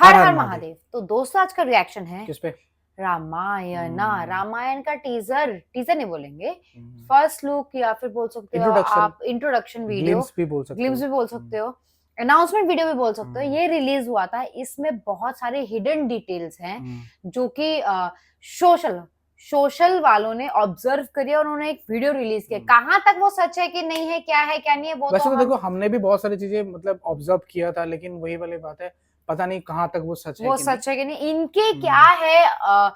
हर हर महादेव। तो दोस्तों आज का रिएक्शन है किस पे? रामायण। रामायण का टीजर नहीं बोलेंगे, फर्स्ट लुक या फिर बोल सकते हो इंट्रोडक्शन, आप इंट्रोडक्शन वीडियो, ग्लिम्स भी बोल सकते ग्लिम्स भी बोल सकते हो, अनाउंसमेंट वीडियो भी बोल सकते हो। ये रिलीज हुआ था, इसमें बहुत सारे हिडन डिटेल्स हैं जो कि सोशल वालों ने ऑब्जर्व करी और उन्होंने एक वीडियो रिलीज किया। कहाँ तक वो सच है कि नहीं है, क्या है क्या नहीं है, वो वैसे तो हम देखो हमने भी बहुत सारी चीजें मतलब ऑब्जर्व किया था, लेकिन वही वाली बात है, पता नहीं कहाँ तक वो सच है वो कि सच है कि नहीं। इनके क्या है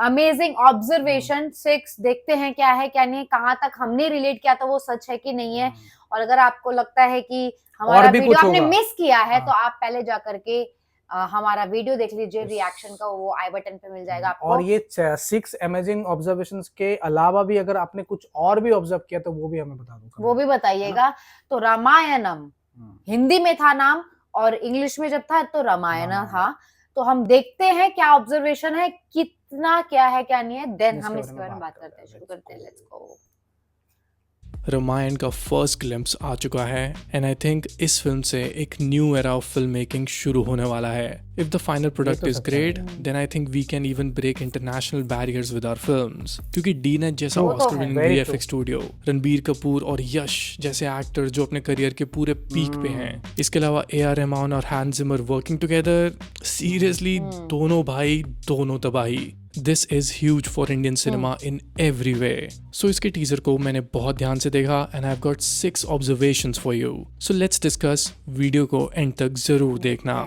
अमेजिंग ऑब्जर्वेशन 6 देखते हैं क्या है क्या नहीं है, कहाँ तक हमने रिलेट किया तो वो सच है कि नहीं है। और अगर आपको लगता है कि हमारा वीडियो आपने मिस किया है तो आप पहले जा करके हमारा वीडियो देख लीजिए, रिएक्शन का वो आई बटन पे मिल जाएगा आपको। और ये 6 अमेजिंग ऑब्जर्वेशंस के अलावा भी अगर आपने कुछ और भी ऑब्जर्व किया तो वो भी हमें बता दो, वो भी बताइएगा। तो रामायणम हिंदी में था नाम और इंग्लिश में जब था तो रामायण था। तो हम देखते हैं क्या ऑब्जर्वेशन है, कितना क्या है क्या नहीं है, देन हम इसके बारे में बात करते हैं, शुरू करते हैं। Let's go. रामायण का फर्स्ट ग्लिम्स आ चुका है एंड आई थिंक इस फिल्म से एक new era of film making शुरू होने वाला है। If the final product is great then I think we can even break international barriers with our films, क्योंकि डीनेट जैसा Oscar winning VFX studio, Ranbir Kapoor और यश जैसे एक्टर जो अपने करियर के पूरे पीक पे हैं, इसके अलावा AR रहमान और Hans Zimmer working together, seriously दोनों भाई दोनों तबाही। This is huge for Indian cinema in every way. So इसके टीजर को मैंने बहुत ध्यान से देखा and I have got 6 observations for you. So let's discuss. Video को एंड तक जरूर देखना।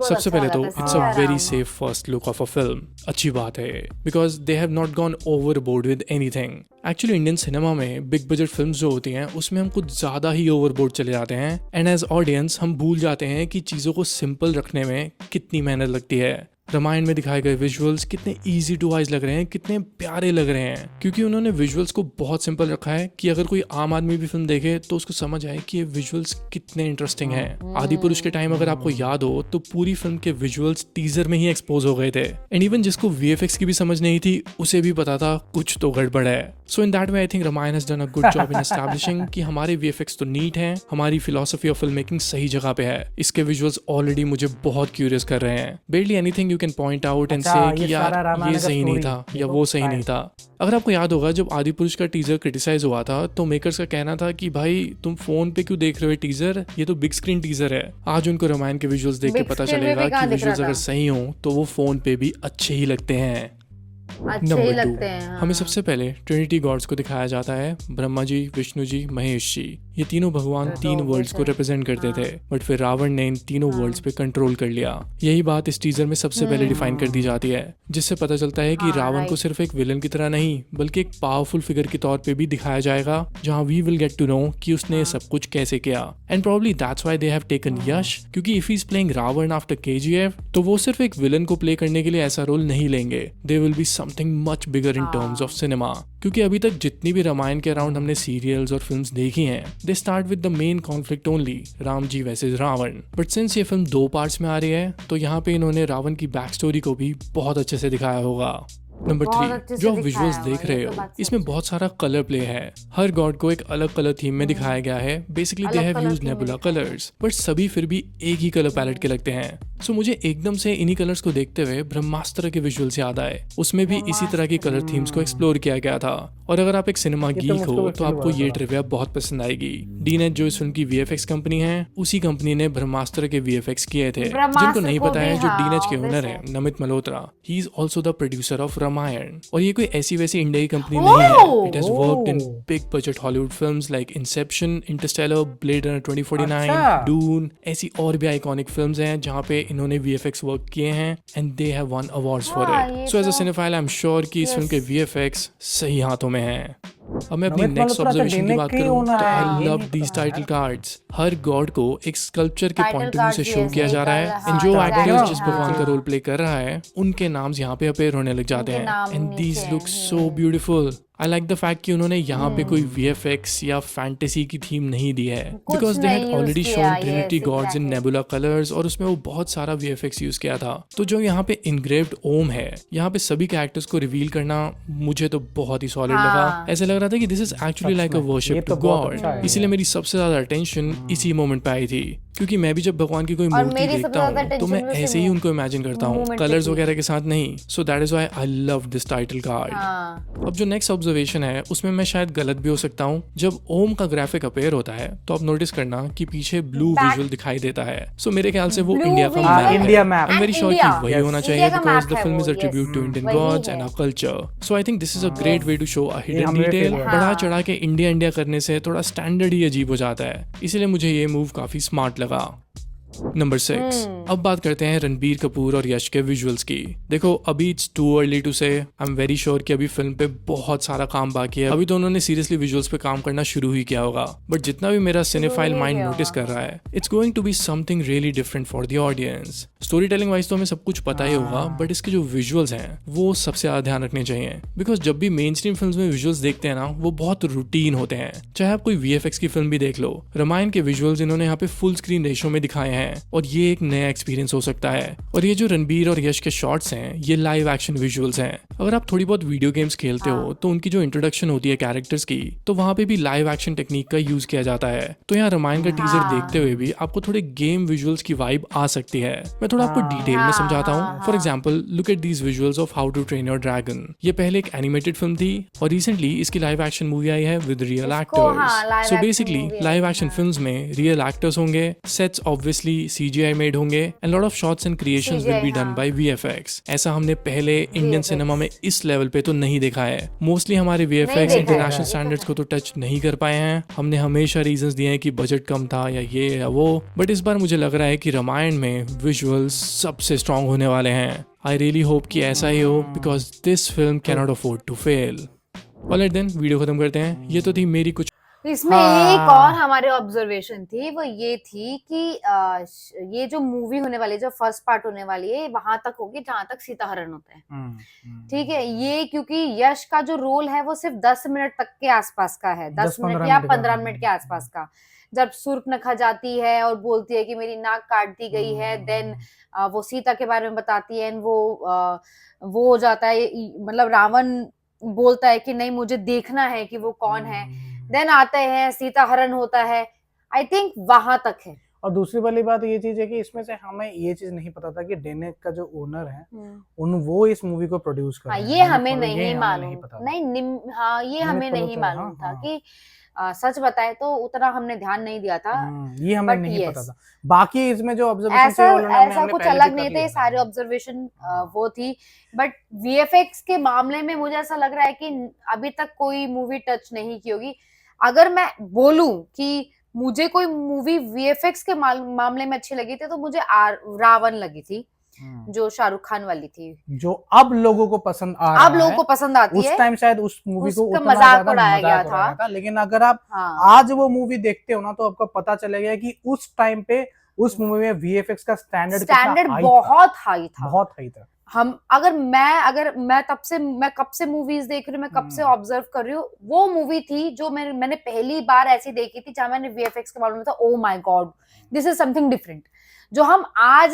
सबसे पहले तो it's a very safe first look of a film. अच्छी बात है because they have not gone overboard with anything. Actually Indian cinema में बिग बजट फिल्म्स जो होती हैं उसमें हम कुछ ज्यादा ही ओवरबोर्ड चले जाते हैं एंड एज ऑडियंस हम भूल जाते हैं कि चीजों को सिंपल रखने में कितनी मेहनत लगती है। रामायण में दिखाए गए विजुअल्स कितने इजी टू वाइज लग रहे हैं, कितने प्यारे लग रहे हैं, क्योंकि उन्होंने विजुअल्स को बहुत सिंपल रखा है कि अगर कोई आम आदमी भी फिल्म देखे तो उसको समझ आए कि ये विजुअल्स कितने इंटरेस्टिंग हैं। आदि पुरुष के टाइम अगर आपको याद हो तो पूरी फिल्म के विजुअल्स टीजर में ही एक्सपोज हो गए थे एंड इवन जिसको VFX की भी समझ नहीं थी उसे भी पता था कुछ तो गड़बड़ है। So in that way I think Ramayan has done a good job in establishing कि हमारे VFX तो नीट हैं, हमारी फिलोसफी ऑफ फिल्म मेकिंग सही जगह पे है। इसके विजुअल्स ऑलरेडी मुझे बहुत क्यूरियस कर रहे हैं। Barely anything you can point out and से कि यार ये सही नहीं था या वो सही नहीं था। अगर आपको याद होगा जब आदि पुरुष का टीजर क्रिटिसाइज हुआ था तो मेकर्स का कहना था कि भाई तुम फोन पे क्यों देख रहे हो टीजर, ये तो बिग स्क्रीन टीजर है। आज उनको रामायण के विजुअल्स देख के पता चलेगा कि विजुअल्स अगर सही हो तो वो फोन पे भी अच्छे ही लगते हैं। नंबर 2, हमें सबसे पहले ट्रिनिटी गॉड्स को दिखाया जाता है, ब्रह्मा जी, विष्णु जी, महेश जी। ये तीनों भगवान 3 वर्ल्ड्स को रिप्रेजेंट करते थे, बट फिर रावण ने इन तीनों वर्ल्ड्स पे कंट्रोल कर लिया। यही बात इस टीजर में सबसे पहले डिफाइन कर दी जाती है, जिससे पता चलता है कि रावण को सिर्फ एक विलन की तरह नहीं बल्कि एक पावरफुल फिगर के तौर पे भी दिखाया जाएगा, जहाँ we will get to know कि उसने सब कुछ कैसे किया। And probably that's why they have taken Yash, क्योंकि if he is playing Ravan after KGF तो वो सिर्फ एक विलन को प्ले करने के लिए ऐसा रोल नहीं लेंगे, they will be something much bigger in terms of cinema. क्योंकि अभी तक जितनी भी रामायण के अराउंड हमने सीरियल्स और फिल्म्स देखी हैं, they start with the main conflict only, Ram ji versus Ravan. But since ये फिल्म 2 पार्ट्स में आ रही है तो यहाँ पे इन्होंने रावण की बैक स्टोरी को भी बहुत अच्छे से दिखाया होगा। नंबर 3, जो आप विजुअल्स देख रहे हो इसमें बहुत सारा कलर प्ले है। हर गॉड को एक अलग कलर थीम में दिखाया गया है। Basically they have used nebula colours, but सभी फिर भी एक ही कलर पैलेट के लगते हैं। सो मुझे एकदम से इन्हीं कलर्स को देखते हुए ब्रह्मास्त्र के विजुअल्स याद आए। उसमें भी इसी तरह की कलर थीम्स को एक्सप्लोर किया गया था। और अगर आप एक सिनेमा गीक हो तो आपको ये ट्रिविया बहुत पसंद आएगी। डीनेट जो इस फिल्म की VFX कंपनी है, उसी कंपनी ने ब्रह्मास्त्र के VFX किए थे। जिनको नहीं पता है, जो डीनेट के ओनर है Namit Malhotra, he is also the producer of Ramayan. और ये कोई ऐसी वैसी इंडिया की कंपनी नहीं है। It has worked in big budget Hollywood films like Inception, Interstellar, Blade Runner 2049, Dune, ऐसी और भी आइकॉनिक फिल्म्स हैं जहाँ पे इन्होंने VFX वर्क किए हैं and they have won awards for it. So as a cinephile I am sure कि इस फिल्म के VFX सही हाथों में हैं। अब मैं अपनी नेक्स्ट ऑब्जर्वेशन की बात करूं तो I love these title cards. Her God को एक स्कल्पचर के पॉइंट ऑफ व्यू से शो किया जा रहा है एंड जो एक्टर जिस भगवान का रोल प्ले कर रहा है उनके नाम्स यहाँ पे अपेयर होने लग जाते हैं and these look so beautiful. I like the fact कि उन्होंने यहाँ पे कोई VFX या फैंटेसी की थीम नहीं दी है, कुछ बिकॉज दे हैड नहीं use ऑलरेडी किया, shown yes, Trinity gods in exactly. Nebula colours, और उसमें वो बहुत सारा VFX यूज किया था। तो जो यहाँ पे इनग्रेव्ड ओम है, यहाँ पे सभी कैरेक्टर्स को रिवील करना मुझे तो बहुत ही सॉलिड हाँ। लगा। ऐसा लग रहा था कि this is actually such like अ में, ये वर्शिप तो टू बहुत गॉड। अच्छा है। इसीलिए मेरी सबसे ज्यादा अटेंशन इसी मोमेंट पे आई थी, क्योंकि मैं भी जब भगवान की कोई और मूर्ति मेरी सबसे देखता ज्यादा हूँ तो attention मैं भी उसी ऐसे ही उनको इमेजिन करता हूँ, moment पे कलर्स थी। वगैरह के साथ नहीं। So that is why I love this title card. हाँ। अब जो नेक्स्ट ऑब्जर्वेशन है उसमें मैं शायद गलत भी हो सकता हूँ। जब ओम का ग्राफिक अपेयर होता है तो आप नोटिस करना कि पीछे ब्लू Back- विजुअल दिखाई देता है। सो मेरे ख्याल से वो Blue इंडिया का visual मैप India है। map. I am very And sure कि India. वही Yes. होना India चाहिए, का बिकॉज map द है फिल्म वो, is a yes. Tribute to Indian वही गॉड्स है। And our culture. So I think this is a great way to a hidden हमें डिटेल। feel हुआ। बढ़ा हाँ। चढ़ा के इंडिया इंडिया करने से थोड़ा स्टैंडर्ड ही अजीब हो जाता है, इसीलिए मुझे ये मूव काफी स्मार्ट लगा। नंबर 6, अब बात करते हैं रणबीर कपूर और यश के विजुअल्स की। देखो अभी इट्स टू अर्ली टू से, आई एम वेरी श्योर कि अभी फिल्म पे बहुत सारा काम बाकी है। अभी तो उन्होंने सीरियसली विजुअल्स पे काम करना शुरू ही किया होगा, बट जितना भी मेरा सिनेफाइल ही माइंड किया नोटिस होगा। कर रहा है, it's going to be something really different for the audience. Story telling wise तो हमें सब कुछ पता ही होगा, बट इसके जो विजुअल्स हैं वो सबसे ज्यादा ध्यान रखने चाहिए, बिकॉज जब भी मेन स्ट्रीम फिल्म में विजुअल्स देखते हैं ना, वो बहुत रूटीन होते हैं। चाहे आप कोई VFX की फिल्म भी देख लो, रामायण के विजुअल्स इन्होंने यहाँ पे फुल स्क्रीन रेशो में दिखाए हैं, और ये एक नया एक्सपीरियंस हो सकता है। और ये जो रणबीर और यश के शॉट्स हैं, ये लाइव एक्शन विजुअल्स हैं। अगर आप थोड़ी बहुत वीडियो गेम्स खेलते हो तो उनकी जो इंट्रोडक्शन होती है कैरेक्टर्स की, तो वहां पे भी लाइव एक्शन टेक्निक का यूज किया जाता है। तो यहाँ रामायण का टीजर देखते हुए भी आपको थोड़े गेम विजुअल्स की वाइब आ सकती है। मैं थोड़ा आपको डिटेल में समझाता हूँ। For example, look at these visuals of How to Train Your Dragon. ये पहले एक एनिमेटेड फिल्म थी और रिसेंटली इसकी लाइव एक्शन मूवी आई है with real actors. So basically live action films में रियल एक्टर्स होंगे, सेट्स ऑब्वियसली CGI मेड होंगे, and lot of shots and creations will be done by VFX। ऐसा हमने पहले इंडियन सिनेमा में इस लेवल पे तो नहीं देखा है। मोस्टली हमारे VFX देखा है। इंटरनेशनल स्टैंडर्ड्स को तो टच नहीं कर पाए हैं। हमने हमेशा रीजंस दिए हैं कि बजट कम था या ये या वो, बट इस बार मुझे लग रहा है कि रामायण में विजुअल्स सबसे स्ट्रॉन्ग होने वाले हैं। आई रियली होप कि ऐसा ही हो, because this film can not afford to fail. Alright then, video खत्म करते हैं। ये तो थी मेरी कुछ इसमें एक और हमारी ऑब्जर्वेशन थी, वो ये थी कि ये जो मूवी होने वाली है, जो फर्स्ट पार्ट होने वाली है, वहां तक होगी जहां तक सीता हरण होता है। ठीक है, ये क्योंकि यश का जो रोल है वो सिर्फ 10 मिनट तक के आसपास का है, 10 मिनट या 15 मिनट के आसपास का। जब सूर्पनखा जाती है और बोलती है कि मेरी नाक काट दी गई है, देन वो सीता के बारे में बताती है, वो हो जाता है, मतलब रावण बोलता है कि नहीं मुझे देखना है कि वो कौन है, देन आते हैं, सीता हरण होता है। आई थिंक वहां तक है। और दूसरी वाली बात ये चीज है कि इसमें से हमें ये चीज नहीं पता था कि डेनेक का जो ओनर है वो इस मूवी को प्रोड्यूस कर रहे हैं। ये हमें नहीं मालूम, पता था। नहीं हाँ, ये हमें नहीं मालूम था कि सच बताए तो उतना हमने ध्यान नहीं दिया था। ये हमें But नहीं yes. पता था। बाकी इसमें जो ऑब्जर्वेशन ऐसा कुछ अलग नहीं थे, सारे ऑब्जर्वेशन वो थी। बट VFX के मामले में मुझे ऐसा लग रहा है कि अभी तक कोई मूवी टच नहीं की होगी। अगर मैं बोलूं कि मुझे कोई मूवी VFX के मामले में अच्छी लगी थी तो मुझे रावण लगी थी, जो शाहरुख खान वाली थी, जो अब लोगों को पसंद आ रहा है। अब लोगों को पसंद आती है। उस टाइम शायद उस मूवी को उसका उतना मजाक ज्यादा उड़ाया गया था। लेकिन अगर आप आज वो मूवी देखते हो ना, तो आपको पता चलेगा कि उस टाइम पे उस मूवी में VFX का स्टैंडर्ड बहुत हाई था, बहुत हाई था। अगर मैं कब से मूवीज देख रही हूँ, मैं कब से ऑब्जर्व कर रही हूँ, वो मूवी थी जो मैंने पहली बार ऐसी देखी थी जहां मैंने VFX के मालूम था, oh my God this is something different. जो हम आज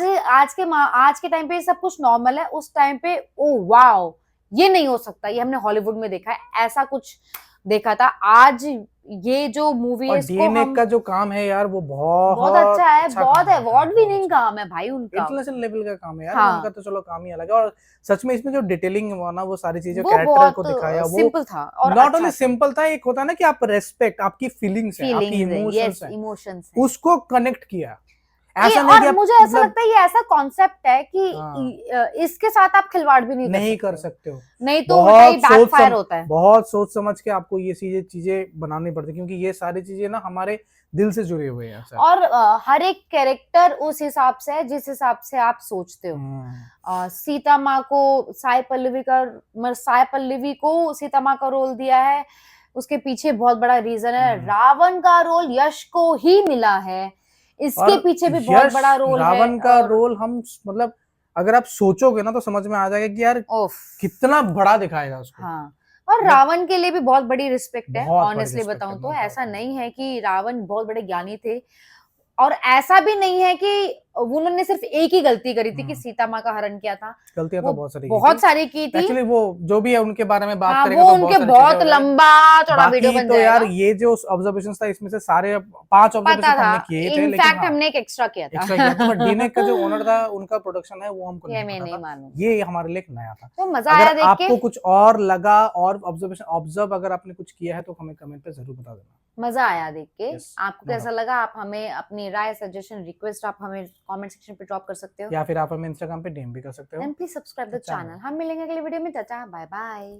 के टाइम पे सब कुछ नॉर्मल है, उस टाइम पे ओ वाओ ये नहीं हो सकता, ये हमने हॉलीवुड में देखा है, ऐसा कुछ देखा था। आज ये जो मूवी है, डीएनए का जो काम है यार, वो बहुत अच्छा है, बहुत अवार्ड विनिंग काम है भाई उनका, इंटरनेशनल लेवल का काम है यार। उनका तो चलो काम ही अलग है। और सच में इसमें जो डिटेलिंग हुआ ना, वो सारी चीजें कैरेक्टर को दिखाया, वो सिंपल था। और नॉट ओनली सिंपल था, एक होता है ना कि आप रेस्पेक्ट, आपकी फीलिंग्स है, आपकी इमोशंस है, उसको कनेक्ट किया। ऐसा नहीं कि मुझे ऐसा लगता है ये ऐसा कॉन्सेप्ट है कि इसके साथ आप खिलवाड़ भी नहीं कर सकते हो, नहीं तो बैकफायर होता है। बहुत सोच समझ के आपको ये चीजें बनानी पड़ती है, क्योंकि ये सारी चीजें ना हमारे दिल से जुड़े हुए हैं। और हर एक कैरेक्टर उस हिसाब से है जिस हिसाब से आप सोचते हो। सीता माँ को साई पल्लवी को सीता माँ का रोल दिया है, उसके पीछे बहुत बड़ा रीजन है। रावण का रोल यश को ही मिला है, इसके पीछे भी बहुत बड़ा रोल है। रावण का रोल हम मतलब अगर आप सोचोगे ना तो समझ में आ जाएगा कि यार कितना बड़ा दिखाएगा उसको। और रावण के लिए भी बहुत बड़ी रिस्पेक्ट है, बहुत बड़ी ऑनेस्टली respect बताऊं है, तो no ऐसा doubt। नहीं है कि रावण बहुत बड़े ज्ञानी थे, और ऐसा भी नहीं है कि उन्होंने सिर्फ एक ही गलती करी थी कि सीता माँ का हरण किया था, गलतियां वो तो बहुत सारी बहुत सारी की थी। एक्चुअली वो जो भी है उनके बारे में बात हाँ, करेंगे वो तो उनके बहुत सारी चीजें बहुत हो जाएगी। लंबा चौड़ा वीडियो बाकी बन तो यार जाएगा। ये जो ऑब्जर्वेशंस था इसमें से सारे 5 पता ऑब्जर्वेशन था, हमने किए थे, लेकिन इनफैक्ट हाँ हमने एक एक्स्ट्रा किया था। एक्स्ट्रा किया था, बट डीनेक का जो ओनर था उनका प्रोडक्शन है वो हमको ये नहीं मैं पता नहीं था, मानूंगी। ये हमारे लिए एक नया था। तो मजा आया अगर देख के, आपको कुछ और लगा और ऑब्जर्व अगर आपने कुछ किया है तो हमें कमेंट पे जरूर बता देना। मजा आया देख के। Yes, आपको no कैसा doubt। लगा, आप हमें अपनी राय, सजेशन, रिक्वेस्ट आप हमें कमेंट सेक्शन पे ड्रॉप कर सकते हो, या फिर आप हमें इंस्टाग्राम पे डीएम भी कर सकते हो। And please subscribe the channel. Channel. हम मिलेंगे अगले वीडियो में, टाटा बाय बाय।